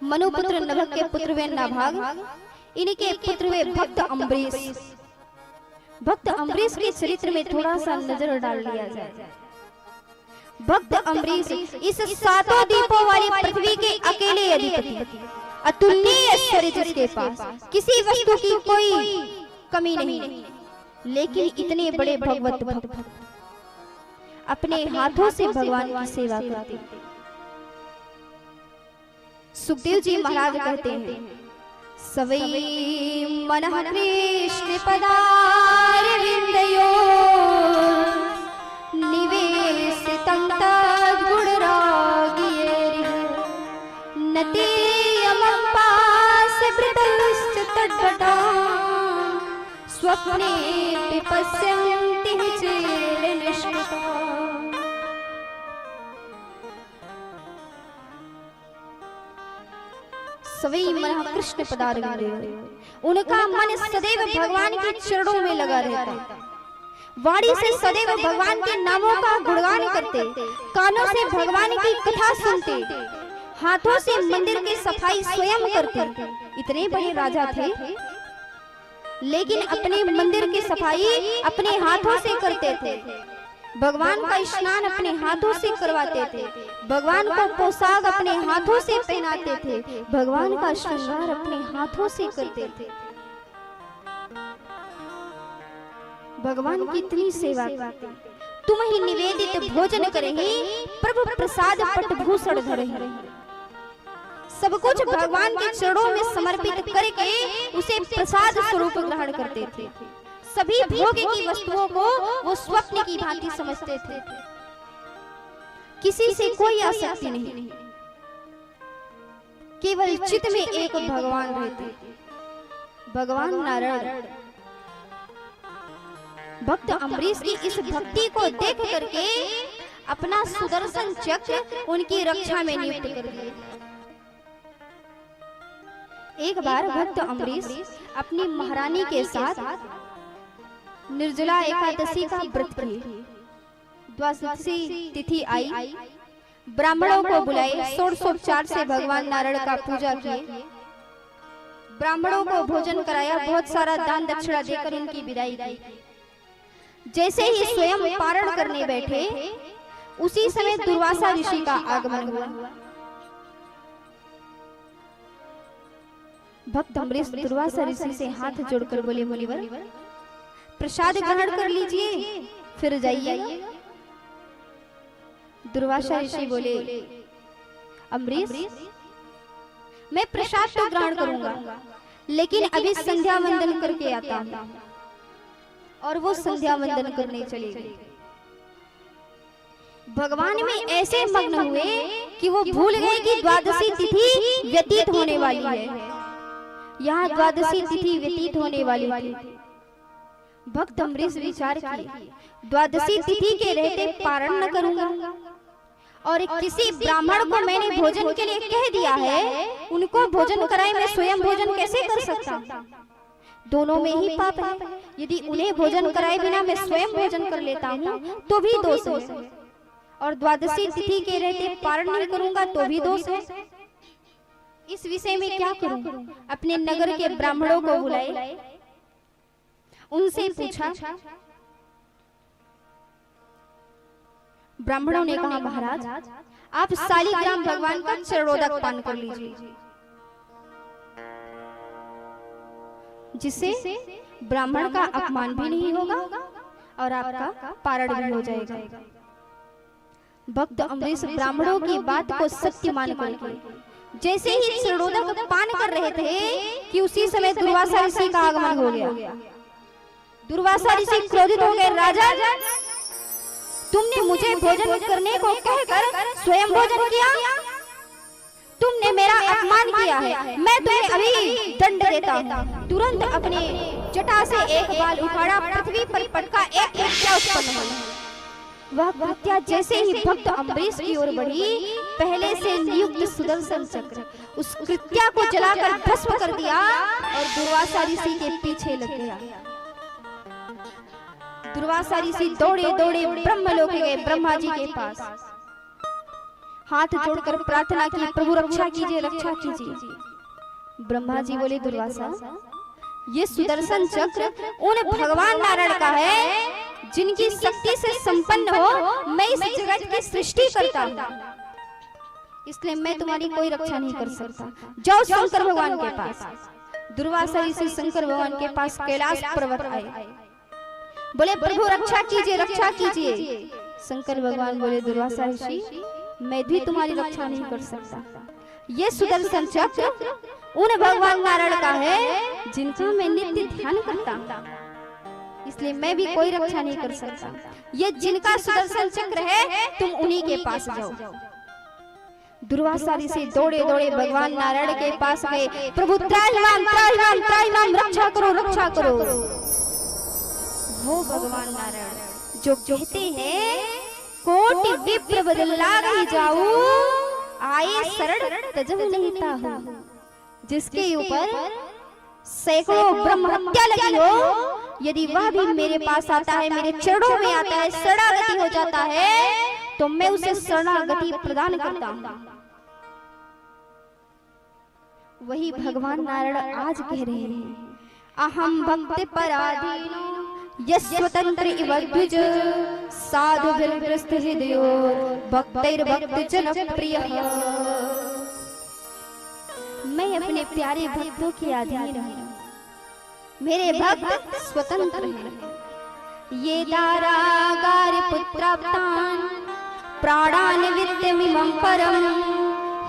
मनुपुत्र नभक के पुत्र वे नाभाग, इनके पुत्र वे भक्त अम्बरीश। भक्त अम्बरीश के चरित्र में थोड़ा सा नजर डाल लिया जाए। भक्त अम्बरीश इस सातों दीपों वाली पृथ्वी के अकेले अधिपति, अतुलनीय ऐश्वर्य जिसके पास किसी वस्तु की कोई कमी नहीं, लेकिन इतने बड़े भगवत भक्त अपने हाथों से भगवान की सेवा करते। सुखदेव जी महाराज कहते हैं, सवै मनः कृष्ण पदारविंदयो निवेशितं तद्गुणरागिरेरिः नते यमं पाशवृतश्च तद्भटाः स्वप्ने पश्यन्ति चेलनिष्ठिताः। सवै मनः कृष्ण पदारविंदयो, उनका मन सदैव भगवान के चरणों में लगा रहता। वाणी से सदैव भगवान के नामों का गुणगान करते, कानों से भगवान की कथा सुनते, हाथों से मंदिर की सफाई स्वयं करते। इतने बड़े राजा थे, लेकिन अपने मंदिर की सफाई अपने हाथों से करते थे। भगवान का स्नान अपने हाथों से करवाते थे, भगवान को पोशाक अपने हाथों से पहनाते थे, भगवान का श्रृंगार अपने हाथों से करते थे। भगवान की इतनी सेवा करते। तुम ही निवेदित भोजन करेंगे, प्रभु प्रसाद पटभूषण धरेंगे। सब कुछ भगवान के चरणों में समर्पित करके उसे प्रसाद स्वरूप ग्रहण करते थे। सभी भोग की वस्तुओं को वो स्वप्न की भांति समझते थे। किसी से कोई आसक्ति नहीं, केवल चित्त में एक भगवान रहते, भगवान नारायण। भक्त अम्बरीश की इस भक्ति को देख करके अपना सुदर्शन चक्र उनकी रक्षा में नियुक्त कर दिया। एक बार भक्त अम्बरीश अपनी महारानी के साथ निर्जला एकादशी का व्रत किए। द्वादशी तिथि आई, ब्राह्मणों को बुलाए, षोडशोपचार से भगवान नारायण का पूजा किए, ब्राह्मणों को भोजन कराया, बहुत सारा दान दक्षिणा देकर उनकी विदाई की। जैसे ही स्वयं पारण करने बैठे, उसी समय दुर्वासा ऋषि का आगमन हुआ। भक्त अम्बरीश दुर्वासा ऋषि से हाथ जोड़कर बोले, मुनिवर प्रसाद ग्रहण कर लीजिए, फिर जाइए। दुर्वासा ऋषि बोले, अम्बरीश मैं प्रसाद तो ग्रहण करूंगा, लेकिन अभी संध्या वंदन करके आता हूं। और वो संध्या वंदन करने चले गए। भगवान में ऐसे मग्न हुए कि वो भूल गए कि द्वादशी तिथि व्यतीत होने वाली है। यहाँ द्वादशी तिथि व्यतीत होने वाली थी। भक्त अम्बरीश विचार किए, द्वादशी तिथि के रहते पारण न करूंगा, और किसी ब्राह्मण को मैंने भोजन के लिए कह दिया है, उनको भोजन कराए, मैं स्वयं भोजन कैसे कर सकता? दोनों में ही पाप है। यदि उन्हें भोजन कराए बिना मैं स्वयं भोजन कर लेता हूँ तो भी दोष है, और द्वादशी तिथि के रहते पारण नहीं करूंगा तो भी दोष है। इस विषय में क्या करूं? अपने नगर के ब्राह्मणों को बुलाए, उनसे पूछा। ब्राह्मणों ने कहा, महाराज आप शालिग्राम भगवान का चरणोदक पान कर लीजिए, जिससे ब्राह्मण का अपमान भी नहीं होगा और आपका पारण भी हो जाएगा। भक्त अम्बरीश ब्राह्मणों की बात को सत्य मान करके जैसे ही चरणोदक पान कर रहे थे कि उसी समय दुर्वासा ऋषि का आगमन हो गया। दुर्वासा ऋषि क्रोधित हो गए, राजा तुमने मुझे भोजन करने को कहकर स्वयं भोजन किया, तुमने मेरा अपमान किया है, मैं तुम्हें अभी दंड देता हूँ। तुरंत अपने जटा से एक बाल उखाड़ा, पृथ्वी पर पटका, एक कृत्या उत्पन्न हुई। वह कृत्या जैसे ही भक्त अम्बरीश की ओर बढ़ी, पहले से नियुक्त सुदर्शन चक्र उस कृत्या को जलाकर भस्म कर दिया और दुर्वासा ऋषि के पीछे लग गया। दुर्वासा ऋषि दौड़े दौड़े ब्रह्मलोक गए, ब्रह्मा जी के पास हाथ जोड़कर प्रार्थना की, प्रभु रक्षा कीजिए, रक्षा कीजिए। ब्रह्मा जी बोले दुर्वासा, ये सुदर्शन चक्र उन भगवान नारायण का है जिनकी शक्ति से संपन्न हो मैं इस जगत की सृष्टि करता हूँ, इसलिए मैं तुम्हारी कोई रक्षा नहीं कर सकता। जाओ शंकर भगवान के पास। दुर्वासा ऋषि शंकर भगवान के पास कैलाश पर्वत आए, बोले प्रभु रक्षा कीजिए, रक्षा कीजिए। शंकर भगवान बोले दुर्वासा ऋषि, मैं भी तुम्हारी रक्षा नहीं कर सकता। ये सुदर्शन चक्र उन भगवान नारायण का है जिनका मैं नित्य ध्यान करता हूँ, इसलिए मैं भी कोई रक्षा नहीं कर सकता। ये जिनका सुदर्शन चक्र है तुम उन्हीं के पास जाओ। दुर्वासा ऋषि दौड़े दौड़े भगवान नारायण के पास गए, प्रभु त्राहिमाम त्राहिमाम त्राहिमाम रक्षा करो, रक्षा करो। वो भगवान नारायण जो कहते हैं कोटि विप्र बदला गई जाऊं, आए शरण तजब नहीं ताहू। जिसके ऊपर सैकड़ों ब्रह्म हत्या लगी हो, यदि वह भी मेरे पास आता है, मेरे चरणों में आता है, शरणागति हो जाता है, तो मैं उसे शरणागति प्रदान करता हूँ। वही भगवान नारायण आज कह रहे हैं, अहम भक्ति पराधीनो यस्वतंत्र इव द्विज, साधु विरग्रस्त हृदयो भक्तैर्भक्त जनप्रियः। मैं अपने प्यारे भक्तों के अधीन हूँ, मेरे भक्त स्वतंत्र हैं। ये दारागार पुत्राप्तान प्राणान विद्यमिमं परम,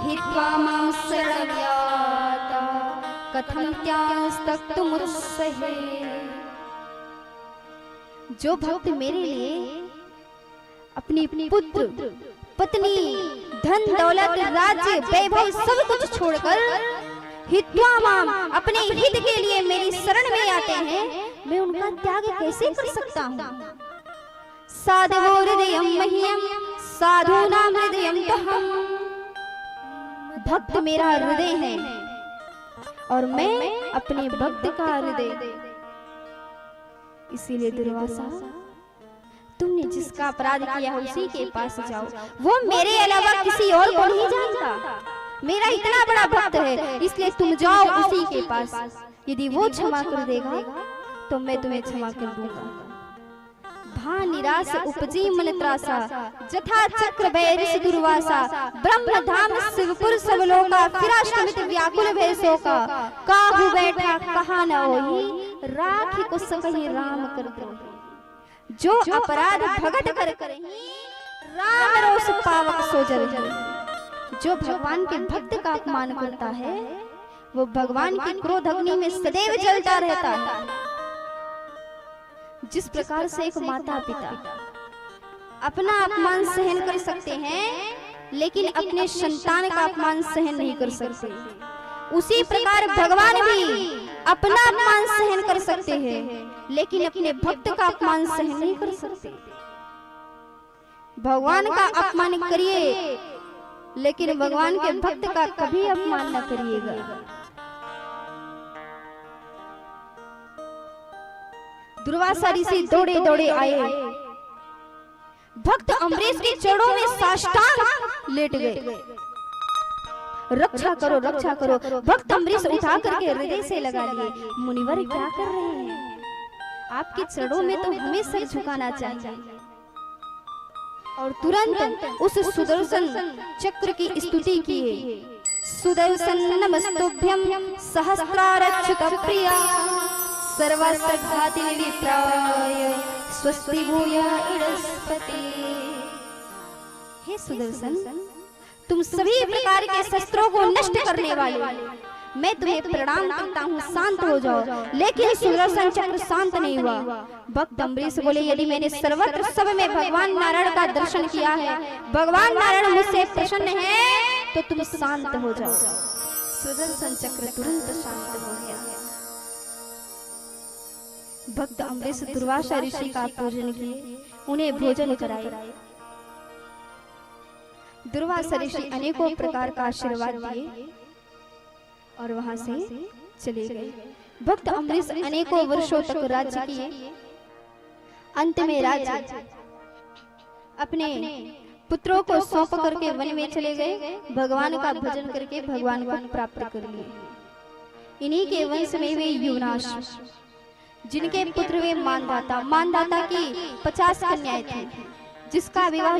हित्वा मां शरणव्याता कथं त्यास्तक्तुमुत्सहे। जो भक्त मेरे लिए अपनी पुत्र, पत्नी, धन दौलत, राज्य, वैभव सब कुछ छोड़कर हित्वा माम अपने हित के लिए मेरी शरण में आते हैं, मैं उनका त्याग कैसे कर सकता हूँ। साधवो हृदयं मह्यं साधूनां हृदयं तहम्। भक्त मेरा हृदय है और मैं अपने भक्त का हृदय। इसीलिए दुर्वासा, तुमने जिसका अपराध किया है उसी के पास जाओ, वो मेरे अलावा किसी और को नहीं जानता। मेरा इतना बड़ा भक्त है, इसलिए तुम जाओ उसी के पास। यदि वो क्षमा कर देगा तो मैं तुम्हें क्षमा कर दूंगा। भा निराश उपजी मन त्रासा, जथा चक्र भैरिष दुर्वासा। ब्रह्म धाम शिवपुर सब लोका, फिराष्टमित व्याकुल भय शोका। काहू बैठा कहा न होई, राखी को सकहि राम कर दो। जो अपराध भगत कर करही, राम रोष पावक सो जरहि। जो भगवान के भक्त का अपमान करता है वो भगवान की क्रोध अग्नि में सदैव जलता रहता है। जिस प्रकार से एक माता पिता अपना अपमान सहन कर सकते हैं लेकिन अपने संतान का अपमान सहन नहीं कर सकते, उसी प्रकार भगवान भी अपना अपमान सहन कर सकते हैं लेकिन अपने भक्त का अपमान सहन नहीं कर सकते। भगवान का अपमान करिए लेकिन भगवान के भक्त का कभी अपमान न करिएगा। दुर्वासा ऋषि दौड़े दौड़े आए, भक्त अम्बरीश के चरणों में साष्टांग लेट गए। रक्षा करो, रक्षा करो। भक्त अम्बरीश उठा करके हृदय से लगा लिए। मुनिवर क्या कर रहे हैं? आपके चरणों में तो हमें सर झुकाना चाहिए। और तुरंत उस सुदर्शन चक्र की स्तुति किए। सुदर्शन नमस्तुभ्यं सहस्रारच्युत प्रिया, सर्वस्त्रघातिनि विप्राय स्वस्ति भूयात् इडस्पते। हे सुदर्शन, तुम सभी प्रकार के शस्त्रों को नष्ट करने वाले, मैं तुम्हें प्रणाम करता हूँ, शांत हो जाओ। लेकिन सुदर्शन चक्र शांत नहीं हुआ। भक्त अम्बरीश बोले, यदि मैंने सर्वत्र सब में भगवान नारायण का दर्शन किया है, भगवान नारायण मुझसे प्रसन्न है, तो तुम शांत हो जाओ। सुदर्शन चक्र तुरंत शांत हो गया। भक्त अम्बरीश दुर्वासा ऋषि का पूजन किए, उन्हें भोजन कराए। दुर्वासा ऋषि अनेकों प्रकार का आशीर्वाद दिए और वहां से चले गए। भक्त अम्बरीश अनेकों वर्षों तक राज्य किए। अंत में राज्य अपने पुत्रों को सौंप करके वन में चले गए, भगवान का भजन करके भगवान को प्राप्त कर लिए। इन्हीं के वंश में वे युवनाश, जिनके पुत्र वे मानदाता की 50 कन्याएं थी, जिसका विवाह